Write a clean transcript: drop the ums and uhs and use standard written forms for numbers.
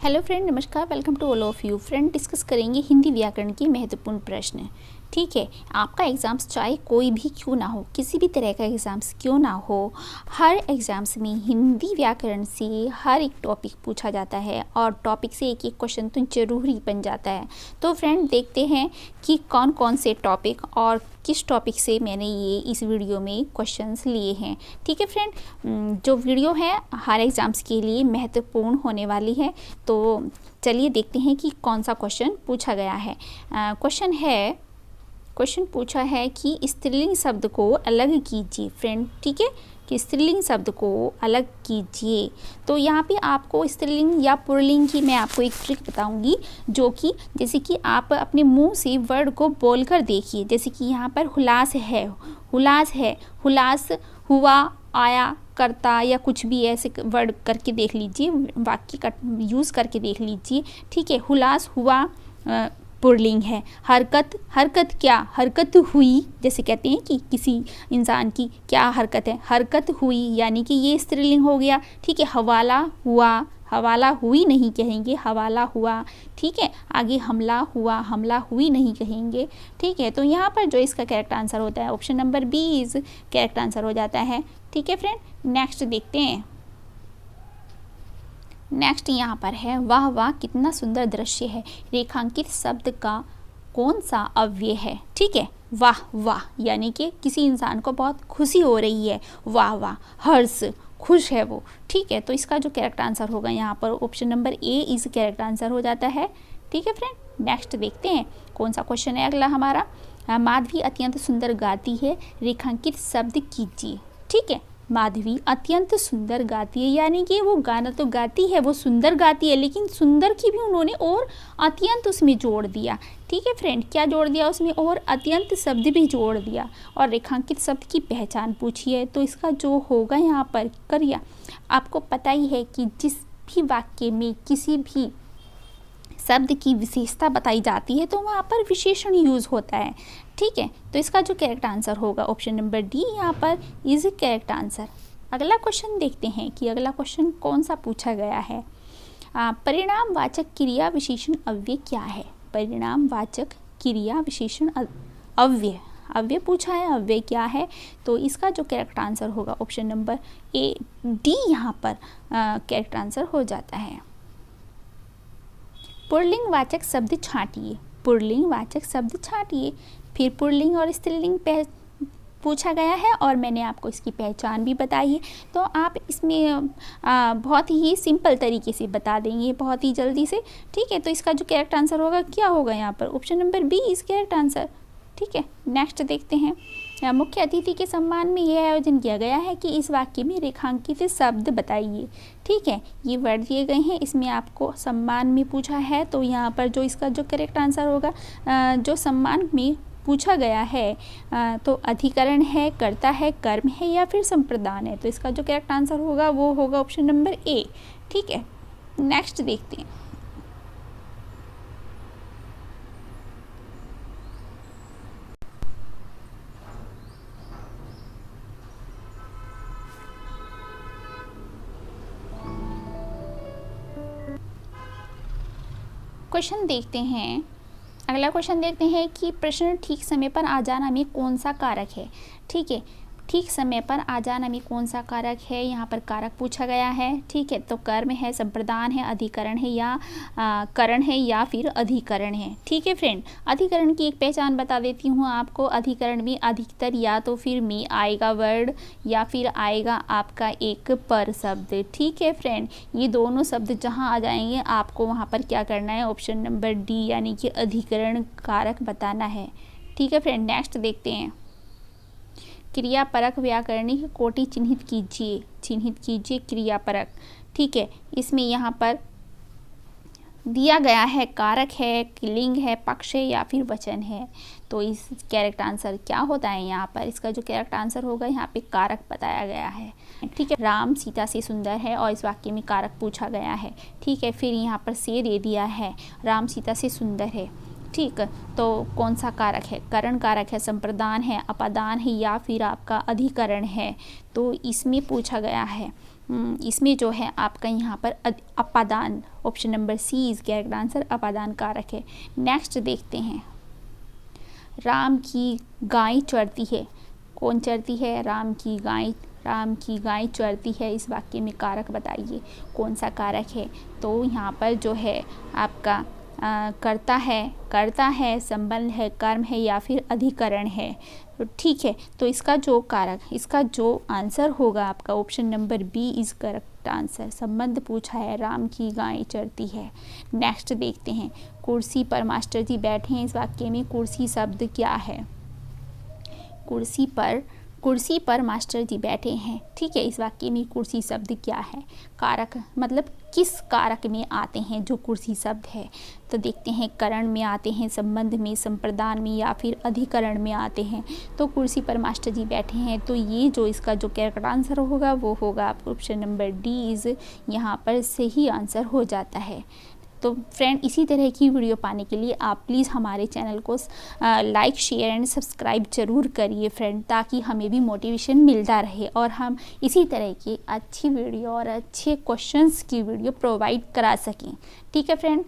Hello friend, नमस्कार। Welcome to all of you. Friend, discuss करेंगे हिंदी व्याकरण के महत्वपूर्ण प्रश्न। ठीक है, आपका एग्ज़ाम्स चाहे कोई भी क्यों ना हो, किसी भी तरह का एग्ज़ाम्स क्यों ना हो, हर एग्ज़ाम्स में हिंदी व्याकरण से हर एक टॉपिक पूछा जाता है और टॉपिक से एक एक क्वेश्चन तो ज़रूरी बन जाता है। तो फ्रेंड, देखते हैं कि कौन कौन से टॉपिक और किस टॉपिक से मैंने ये इस वीडियो में क्वेश्चंस लिए हैं। ठीक है फ्रेंड, जो वीडियो है हर एग्ज़ाम्स के लिए महत्वपूर्ण होने वाली है। तो चलिए देखते हैं कि कौन सा क्वेश्चन पूछा गया है। क्वेश्चन पूछा है कि स्त्रीलिंग शब्द को अलग कीजिए। फ्रेंड, ठीक है, कि स्त्रीलिंग शब्द को अलग कीजिए। तो यहाँ पे आपको स्त्रीलिंग या पुल्लिंग की मैं आपको एक ट्रिक बताऊंगी, जो कि जैसे कि आप अपने मुंह से वर्ड को बोलकर देखिए। जैसे कि यहाँ पर हुलास है, हुलास, हुआ, आया, करता या कुछ भी ऐसे वर्ड करके देख लीजिए, वाक्य का यूज़ करके देख लीजिए। ठीक है, हुलास हुआ पुल्लिंग है। हरकत क्या, हरकत हुई, जैसे कहते हैं कि किसी इंसान की क्या हरकत है, हरकत हुई, यानी कि ये स्त्रीलिंग हो गया। ठीक है, हवाला हुआ, हवाला हुई नहीं कहेंगे, हवाला हुआ। ठीक है, आगे हमला हुआ, हमला हुई नहीं कहेंगे। ठीक है, तो यहाँ पर जो इसका करेक्ट आंसर होता है option number B is correct answer हो जाता है। ठीक है फ्रेंड, नेक्स्ट देखते हैं। नेक्स्ट यहाँ पर है, वाह वाह कितना सुंदर दृश्य है। रेखांकित शब्द का कौन सा अव्यय है? ठीक है, वाह वाह यानी कि किसी इंसान को बहुत खुशी हो रही है, वाह वाह, हर्ष, खुश है वो। ठीक है, तो इसका जो करेक्ट आंसर होगा यहाँ पर ऑप्शन नंबर ए इस करेक्ट आंसर हो जाता है। ठीक है फ्रेंड, नेक्स्ट देखते हैं कौन सा क्वेश्चन है अगला हमारा। माधवी अत्यंत सुंदर गाती है, रेखांकित शब्द कीजिए। ठीक है, माधवी अत्यंत सुंदर गाती है, यानी कि वो गाना तो गाती है, वो सुंदर गाती है, लेकिन सुंदर की भी उन्होंने और अत्यंत उसमें जोड़ दिया। ठीक है फ्रेंड, क्या जोड़ दिया उसमें? और अत्यंत शब्द भी जोड़ दिया। और रेखांकित शब्द की पहचान पूछी है, तो इसका जो होगा यहाँ पर करिया। आपको पता ही है कि जिस भी वाक्य में किसी भी शब्द की विशेषता बताई जाती है तो वहाँ पर विशेषण यूज़ होता है। ठीक है, तो इसका जो करेक्ट आंसर होगा ऑप्शन नंबर डी यहाँ पर इज करेक्ट आंसर। अगला क्वेश्चन देखते हैं कि अगला क्वेश्चन कौन सा पूछा गया है। परिणामवाचक क्रिया विशेषण अव्यय क्या है? परिणामवाचक क्रिया विशेषण अव्यय पूछा है, अव्यय क्या है? तो इसका जो करेक्ट आंसर होगा ऑप्शन नंबर ए डी यहाँ पर करेक्ट आंसर हो जाता है। पुल्लिंग वाचक शब्द छांटिए। पुल्लिंग वाचक शब्द छांटिए। फिर पुल्लिंग और स्त्रीलिंग पूछा गया है और मैंने आपको इसकी पहचान भी बताई है। तो आप इसमें बहुत ही सिंपल तरीके से बता देंगे, बहुत ही जल्दी से। ठीक है, तो इसका जो करेक्ट आंसर होगा क्या होगा यहाँ पर? Option number B is correct answer. ठीक है, नेक्स्ट देखते हैं। मुख्य अतिथि के सम्मान में यह आयोजन किया गया है कि इस वाक्य में रेखांकित शब्द बताइए। ठीक है, ये वर्ड दिए गए हैं, इसमें आपको सम्मान में पूछा है, तो यहाँ पर जो इसका जो करेक्ट आंसर होगा, जो सम्मान में पूछा गया है तो अधिकरण है, कर्ता है, कर्म है या फिर संप्रदान है। तो इसका जो करेक्ट आंसर होगा वो होगा ऑप्शन नंबर ए। ठीक है, नेक्स्ट देखते हैं। क्वेश्चन देखते हैं। अगला क्वेश्चन देखते हैं कि प्रश्न ठीक समय पर आ जाना में कौन सा कारक है? ठीक है, ठीक समय पर आ जाना में कौन सा कारक है? यहाँ पर कारक पूछा गया है। ठीक है, तो कर्म है, संप्रदान है, अधिकरण है या करण है या फिर अधिकरण है। ठीक है फ्रेंड, अधिकरण की एक पहचान बता देती हूँ आपको। अधिकरण में अधिकतर या तो फिर में आएगा वर्ड या फिर आएगा आपका एक पर शब्द। ठीक है फ्रेंड, ये दोनों शब्द जहाँ आ जाएंगे आपको वहाँ पर क्या करना है? ऑप्शन नंबर डी यानी कि अधिकरण कारक बताना है। ठीक है फ्रेंड, नेक्स्ट देखते हैं। क्रियापरक व्याकरणिक कोटि चिन्हित कीजिए क्रियापरक। ठीक है, इसमें यहाँ पर दिया गया है कारक है, लिंग है, पक्ष है या फिर वचन है। तो इस करेक्ट आंसर क्या होता है यहाँ पर? इसका जो करेक्ट आंसर होगा यहाँ पे कारक बताया गया है। ठीक है, राम सीता से सुंदर है और इस वाक्य में कारक पूछा गया है। ठीक है, फिर यहाँ पर से दे दिया है, राम सीता से सुंदर है। ठीक, तो कौन सा कारक है? करण कारक है, संप्रदान है, अपादान है या फिर आपका अधिकरण है। तो इसमें पूछा गया है इसमें जो है आपका यहाँ पर अपादान, option number C is correct answer, अपादान कारक है। नेक्स्ट देखते हैं, राम की गाय चरती है, कौन चरती है? राम की गाय, राम की गाय चरती है, इस वाक्य में कारक बताइए कौन सा कारक है? तो यहाँ पर जो है आपका करता है, संबंध है, कर्म है या फिर अधिकरण है। तो ठीक है, तो इसका जो कारक, इसका जो आंसर होगा आपका option number B is correct answer. संबंध पूछा है, राम की गाय चरती है। नेक्स्ट देखते हैं, कुर्सी पर मास्टर जी बैठे हैं, इस वाक्य में कुर्सी शब्द क्या है? कुर्सी पर मास्टर जी बैठे हैं, ठीक है, इस वाक्य में कुर्सी शब्द क्या है? कारक, मतलब किस कारक में आते हैं जो कुर्सी शब्द है? तो देखते हैं, करण में आते हैं, संबंध में, संप्रदान में या फिर अधिकरण में आते हैं। तो कुर्सी पर मास्टर जी बैठे हैं, तो ये जो इसका जो करेक्ट आंसर होगा वो होगा आपका ऑप्शन नंबर डी इज यहाँ पर सही आंसर हो जाता है। तो फ्रेंड, इसी तरह की वीडियो पाने के लिए आप प्लीज़ हमारे चैनल को लाइक, शेयर एंड सब्सक्राइब जरूर करिए फ्रेंड, ताकि हमें भी मोटिवेशन मिलता रहे और हम इसी तरह की अच्छी वीडियो और अच्छे क्वेश्चंस की वीडियो प्रोवाइड करा सकें। ठीक है फ्रेंड।